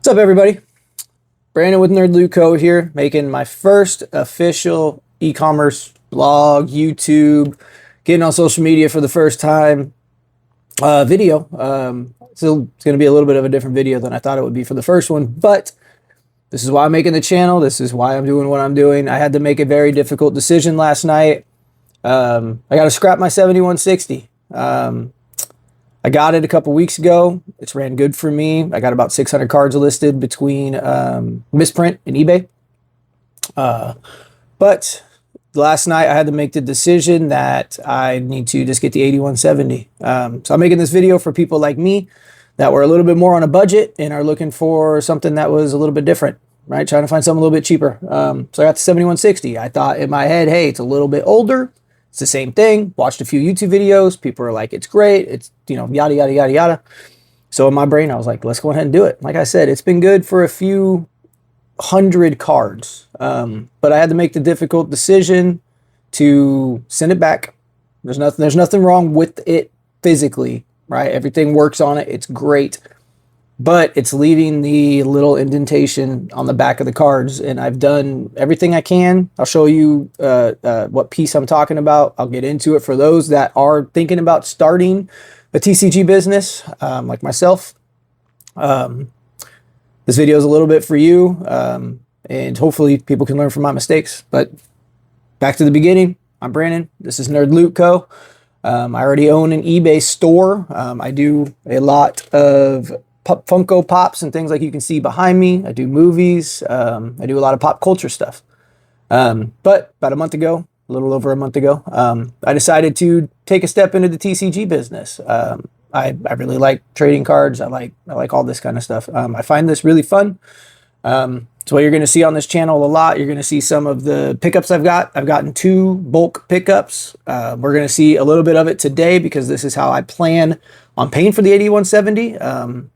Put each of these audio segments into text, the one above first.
What's up, everybody? Brandon with NerdLootco here, making my first official e-commerce blog, YouTube, getting on social media for the first time video. So it's going to be a little bit of a different video than I thought it would be for the first one, but this is why I'm making the channel. This is why I'm doing what I'm doing. I had to make a very difficult decision last night. I got to scrap my 7160. I got it a couple weeks ago. It's ran good for me. I got about 600 cards listed between Misprint and eBay. But last night I had to make the decision that I need to just get the 8170. So I'm making this video for people like me that were a little bit more on a budget and are looking for something that was a little bit different, right? Trying to find something a little bit cheaper. So I got the 7160. I thought in my head, hey, it's a little bit older. It's the same thing. Watched a few YouTube videos. People are like, it's great. It's, yada, yada, yada, yada. So in my brain, I was like, let's go ahead and do it. Like I said, it's been good for a few hundred cards. But I had to make the difficult decision to send it back. There's nothing wrong with it physically, right? Everything works on it. It's great. But it's leaving the little indentation on the back of the cards, and I've done everything I can. I'll show you what piece I'm talking about. I'll get into it for those that are thinking about starting a TCG business, like myself. This video is a little bit for you, and hopefully people can learn from my mistakes. But back to the beginning. I'm Brandon. This is NerdLootco. I already own an eBay store. I do a lot of Funko Pops and things like you can see behind me. I do movies. I do a lot of pop culture stuff. But about a month ago, a little over a month ago, I decided to take a step into the TCG business. I really like trading cards. I like all this kind of stuff. I find this really fun. So what you're going to see on this channel a lot, you're going to see some of the pickups I've got. I've gotten 2 bulk pickups. We're going to see a little bit of it today because this is how I plan on paying for the 8170.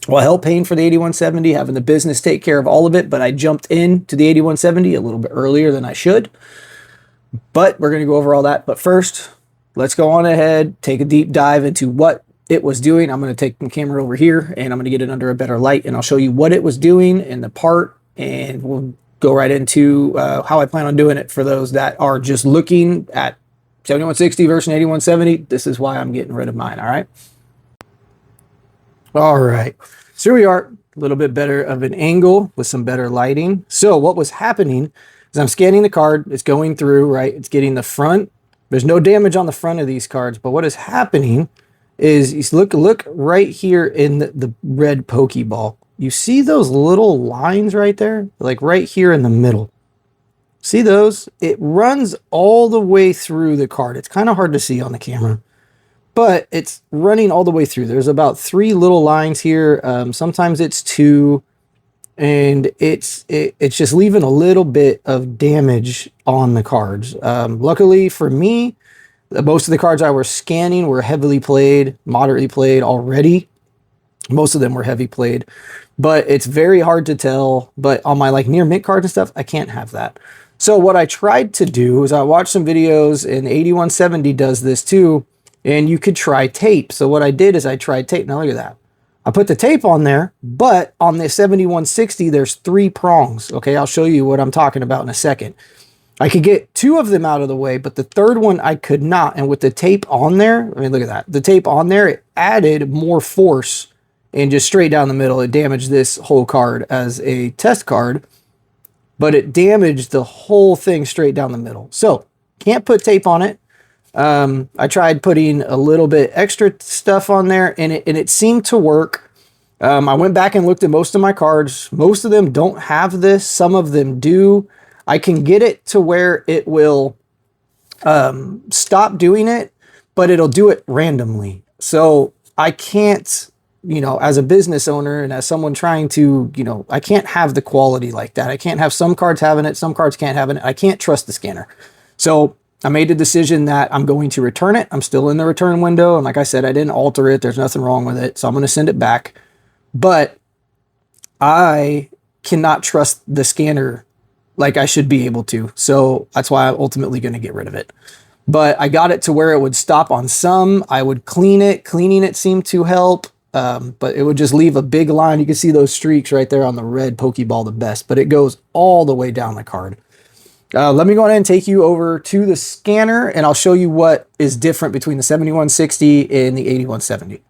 Well, help paying for the 8170, having the business take care of all of it, but I jumped into the 8170 a little bit earlier than I should. But we're going to go over all that. But first, let's go on ahead, take a deep dive into what it was doing. I'm going to take the camera over here and I'm going to get it under a better light and I'll show you what it was doing in the part, and we'll go right into how I plan on doing it for those that are just looking at 7160 versus 8170. This is why I'm getting rid of mine, all right? All right, so here we are, a little bit better of an angle with some better lighting. So what was happening is I'm scanning the card, it's going through, right? It's getting the front. There's no damage on the front of these cards, but what is happening is you look right here in the red Pokeball. You see those little lines right there? Like right here in the middle. See those? It runs all the way through the card. It's kind of hard to see on the camera, but it's running all the way through. There's about 3 little lines here. Sometimes it's 2, and it's just leaving a little bit of damage on the cards. Luckily for me, most of the cards I was scanning were heavily played, moderately played already. Most of them were heavy played, but it's very hard to tell. But on my near mint cards and stuff, I can't have that. So what I tried to do is I watched some videos, and 8170 does this too. And you could try tape. So what I did is I tried tape. Now look at that. I put the tape on there, but on the 7160, there's 3 prongs. Okay, I'll show you what I'm talking about in a second. I could get 2 of them out of the way, but the 3rd one I could not. And with the tape on there, I mean, look at that. The tape on there, it added more force and just straight down the middle. It damaged this whole card as a test card, but it damaged the whole thing straight down the middle. So can't put tape on it. I tried putting a little bit extra stuff on there, and it seemed to work. I went back and looked at most of my cards. Most of them don't have this. Some of them do. I can get it to where it will stop doing it, but it'll do it randomly. So I can't, as a business owner and as someone trying to, I can't have the quality like that. I can't have some cards having it, some cards can't have it. I can't trust the scanner. So I made the decision that I'm going to return it. I'm still in the return window. And like I said, I didn't alter it. There's nothing wrong with it. So I'm going to send it back. But I cannot trust the scanner like I should be able to. So that's why I'm ultimately going to get rid of it. But I got it to where it would stop on some. I would clean it. Cleaning it seemed to help. but it would just leave a big line. You can see those streaks right there on the red Pokeball the best, but it goes all the way down the card. Let me go ahead and take you over to the scanner, and I'll show you what is different between the 7160 and the 8170.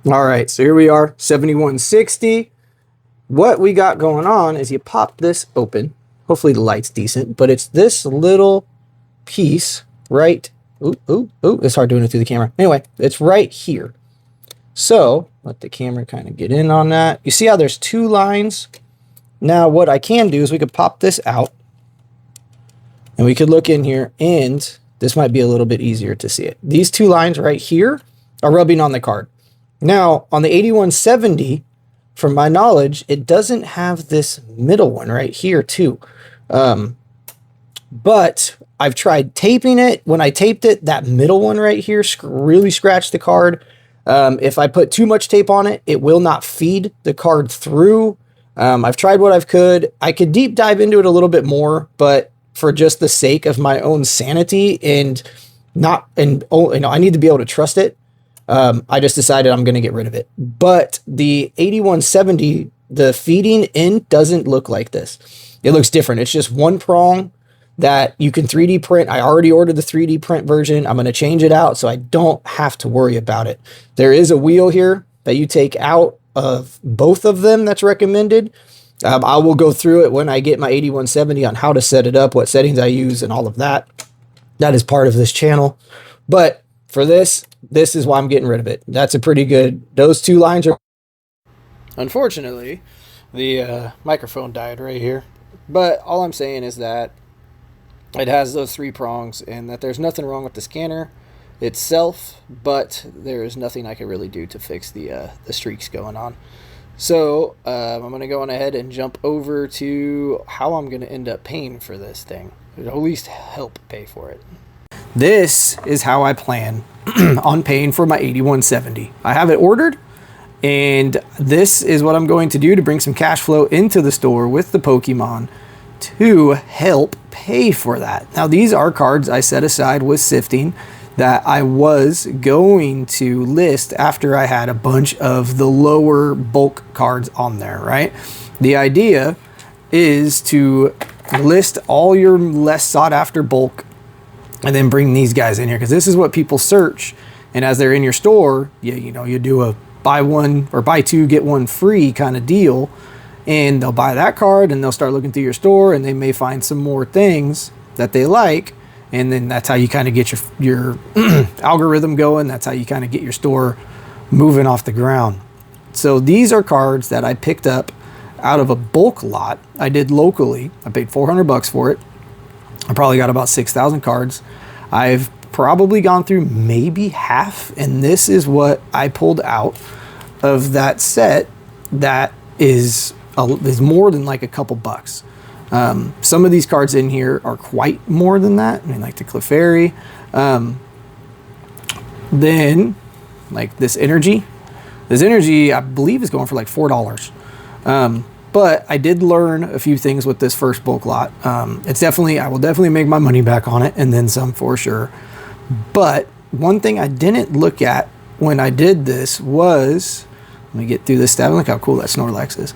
All right, so here we are, 7160. What we got going on is you pop this open. Hopefully the light's decent, but it's this little piece right. Ooh, it's hard doing it through the camera. Anyway, it's right here. So let the camera kind of get in on that. You see how there's two lines? Now what I can do is we could pop this out and we could look in here, and this might be a little bit easier to see it. These two lines right here are rubbing on the card. Now on the 8170, from my knowledge, it doesn't have this middle one right here too. But I've tried taping it. When I taped it, that middle one right here really scratched the card. If I put too much tape on it, it will not feed the card through. I've tried what I could. I could deep dive into it a little bit more, but for just the sake of my own sanity I need to be able to trust it. I just decided I'm going to get rid of it. But the 8170, the feeding in doesn't look like this. It looks different. It's just one prong that you can 3D print. I already ordered the 3D print version. I'm going to change it out so I don't have to worry about it. There is a wheel here that you take out of both of them that's recommended. I will go through it when I get my 8170 on how to set it up, what settings I use, and all of that. That is part of this channel. But for this is why I'm getting rid of it. That's a pretty good, those two lines are... Unfortunately, the microphone died right here. But all I'm saying is that it has those three prongs and that there's nothing wrong with the scanner itself, but there is nothing I can really do to fix the streaks going on. So I'm going to go on ahead and jump over to how I'm going to end up paying for this thing. Or at least help pay for it. This is how I plan on paying for my 8170. I have it ordered, and this is what I'm going to do to bring some cash flow into the store with the Pokemon to help pay for that. Now, these are cards I set aside with sifting that I was going to list after I had a bunch of the lower bulk cards on there, right? The idea is to list all your less sought after bulk and then bring these guys in here, because this is what people search. And as they're in your store, you do a buy one or buy two, get one free kind of deal. And they'll buy that card and they'll start looking through your store, and they may find some more things that they like. And then that's how you kind of get your algorithm going. That's how you kind of get your store moving off the ground. So these are cards that I picked up out of a bulk lot I did locally. I paid $400 for it. I probably got about 6,000 cards. I've probably gone through maybe half, and this is what I pulled out of that set that is more than like a couple bucks. Some of these cards in here are quite more than that. I mean, like the Clefairy. Then, like this energy. This energy, I believe, is going for like $4. But I did learn a few things with this first bulk lot. I will definitely make my money back on it, and then some for sure. But one thing I didn't look at when I did this was, let me get through this stab. Look how cool that Snorlax is.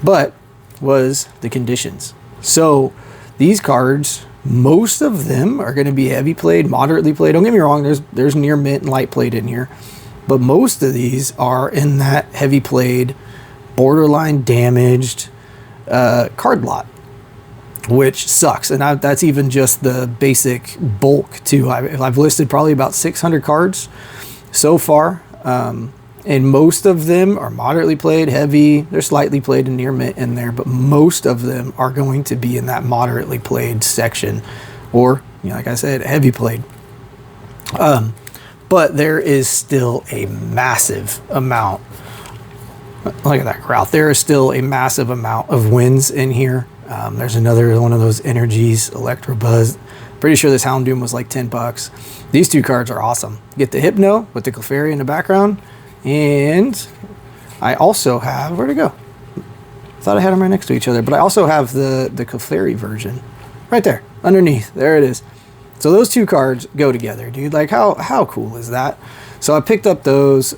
But was the conditions. So these cards, most of them are going to be heavy played, moderately played. Don't get me wrong, there's near mint and light played in here, but most of these are in that heavy played, borderline damaged card lot, which sucks. And that's even just the basic bulk too. I've listed probably about 600 cards so far. And most of them are moderately played, heavy. They're slightly played and near mint in there, but most of them are going to be in that moderately played section, or, like I said, heavy played. But there is still a massive amount. Look at that crowd. There is still a massive amount of wins in here. There's another one of those energies, Electrobuzz. Pretty sure this Houndoom was like $10. These two cards are awesome. Get the Hypno with the Clefairy in the background. And I also have, where'd it go? Thought I had them right next to each other, but I also have the Clefairy version right there underneath. There it is. So those two cards go together, dude. Like how cool is that? So I picked up those.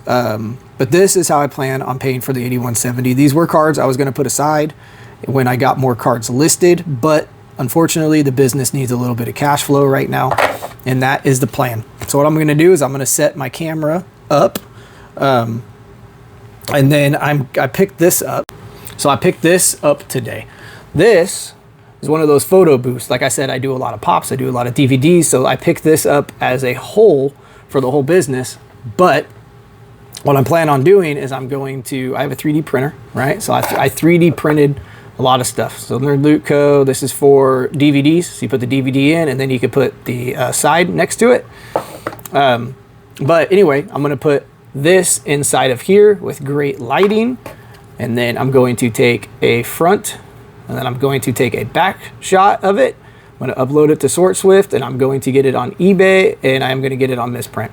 But this is how I plan on paying for the 8170. These were cards I was going to put aside when I got more cards listed, but unfortunately the business needs a little bit of cash flow right now, and that is the plan. So what I'm going to do is I'm going to set my camera up, and then I picked this up. So I picked this up today. This is one of those photo booths. Like I said, I do a lot of pops, I do a lot of DVDs, so I picked this up as a whole for the whole business. But what I'm planning on doing is I have a 3D printer, right? So I 3D printed a lot of stuff. So NerdLootco, this is for DVDs. So you put the DVD in and then you can put the side next to it. But anyway, I'm gonna put this inside of here with great lighting. And then I'm going to take a front, and then I'm going to take a back shot of it. I'm gonna upload it to SortSwift, and I'm going to get it on eBay, and I'm gonna get it on Misprint.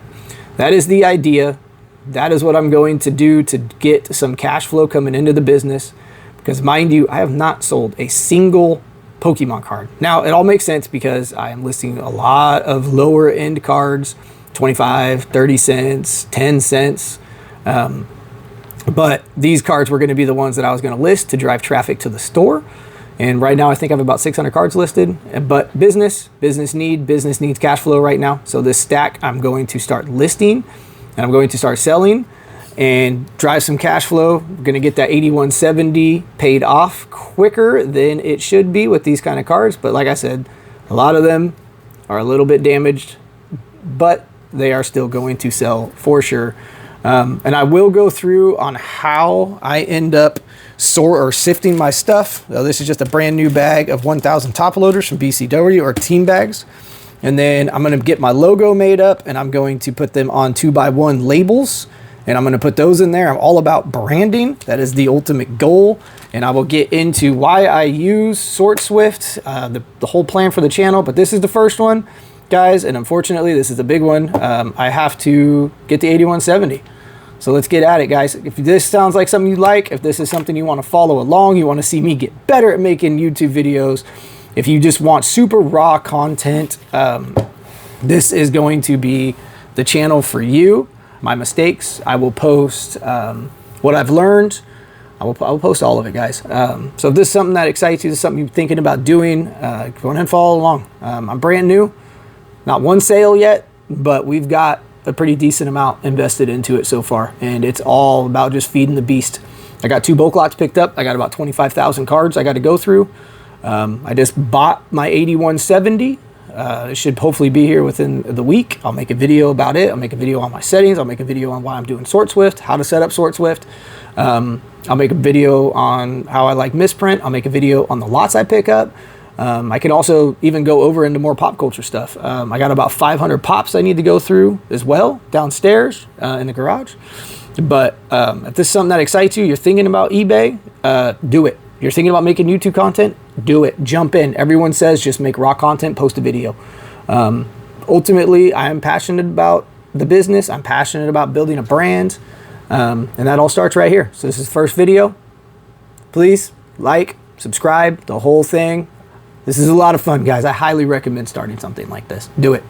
That is the idea. That is what I'm going to do to get some cash flow coming into the business. Because mind you, I have not sold a single Pokemon card. Now, it all makes sense because I am listing a lot of lower end cards, 25, 30 cents, 10 cents. But these cards were going to be the ones that I was going to list to drive traffic to the store. And right now I think I have about 600 cards listed. But business needs cash flow right now. So this stack I'm going to start listing, and I'm going to start selling and drive some cash flow. I'm going to get that 8170 paid off quicker than it should be with these kind of cards. But like I said, a lot of them are a little bit damaged, but they are still going to sell for sure. And I will go through on how I end up sifting my stuff. So this is just a brand new bag of 1000 top loaders from BCW, or team bags. And then I'm going to get my logo made up, and I'm going to put them on 2x1 labels, and I'm going to put those in there. I'm all about branding. That is the ultimate goal. And I will get into why I use SortSwift, the whole plan for the channel. But this is the first one, guys. And unfortunately, this is the big one. I have to get the 8170. So let's get at it, guys. If this sounds like something you like, if this is something you want to follow along, you want to see me get better at making YouTube videos, if you just want super raw content, this is going to be the channel for you. My mistakes, I will post what I've learned. I will post all of it, guys. So if this is something that excites you, this is something you're thinking about doing, go ahead and follow along. I'm brand new, not one sale yet, but we've got a pretty decent amount invested into it so far, and it's all about just feeding the beast. I got 2 bulk lots picked up. I got about 25,000 cards I got to go through. I just bought my 8170. It should hopefully be here within the week. I'll make a video about it. I'll make a video on my settings. I'll make a video on why I'm doing SortSwift, how to set up SortSwift. I'll make a video on how I like Misprint. I'll make a video on the lots I pick up. I can also even go over into more pop culture stuff. I got about 500 pops I need to go through as well downstairs in the garage. But if this is something that excites you, you're thinking about eBay, do it. You're thinking about making YouTube content, do it. Jump in. Everyone says just make raw content, post a video. Ultimately, I am passionate about the business. I'm passionate about building a brand. And that all starts right here. So this is the first video. Please like, subscribe, the whole thing. This is a lot of fun, guys. I highly recommend starting something like this. Do it.